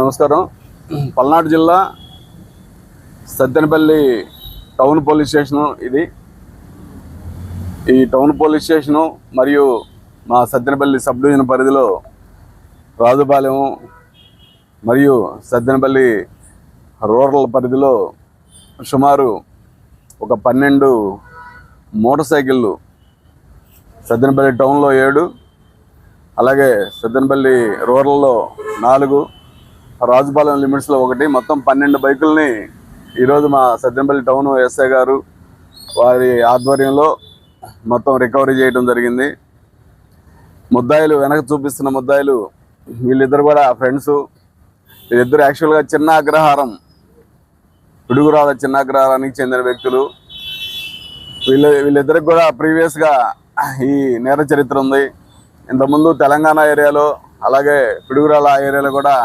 నమస్కారం. పల్నాడు జిల్లా Sattenapalli town police station ఇది. ఈ టౌన్ పోలీస్ స్టేషను మరియు మా సత్తెనపల్లి సబ్ డివిజన్ పరిధిలో రాజుపాలెం మరియు సత్తెనపల్లి రూరల్ పరిధిలో సుమారు ఒక 12 మోటార్ సైకిళ్ళు, సత్తెనపల్లి టౌన్లో 7, అలాగే సత్తెనపల్లి రూరల్లో 4, రాజుపాలెం లిమిట్స్లో 1, మొత్తం 12 బైకుల్ని ఈరోజు మా సత్తెనపల్లి టౌన్ ఎస్ఐ గారు వారి ఆధ్వర్యంలో మొత్తం రికవరీ చేయడం జరిగింది. ముద్దాయిలు వెనక చూపిస్తున్న ముద్దాయిలు వీళ్ళిద్దరు కూడా ఫ్రెండ్స్. వీళ్ళిద్దరు యాక్చువల్గా చిన్న అగ్రహారం, పిడుగురాల చిన్న అగ్రహారానికి చెందిన వ్యక్తులు. వీళ్ళిద్దరికి కూడా ప్రీవియస్గా ఈ నేర చరిత్ర ఉంది. ఇంతకుముందు తెలంగాణ ఏరియాలో అలాగే పిడుగురాల ఏరియాలో కూడా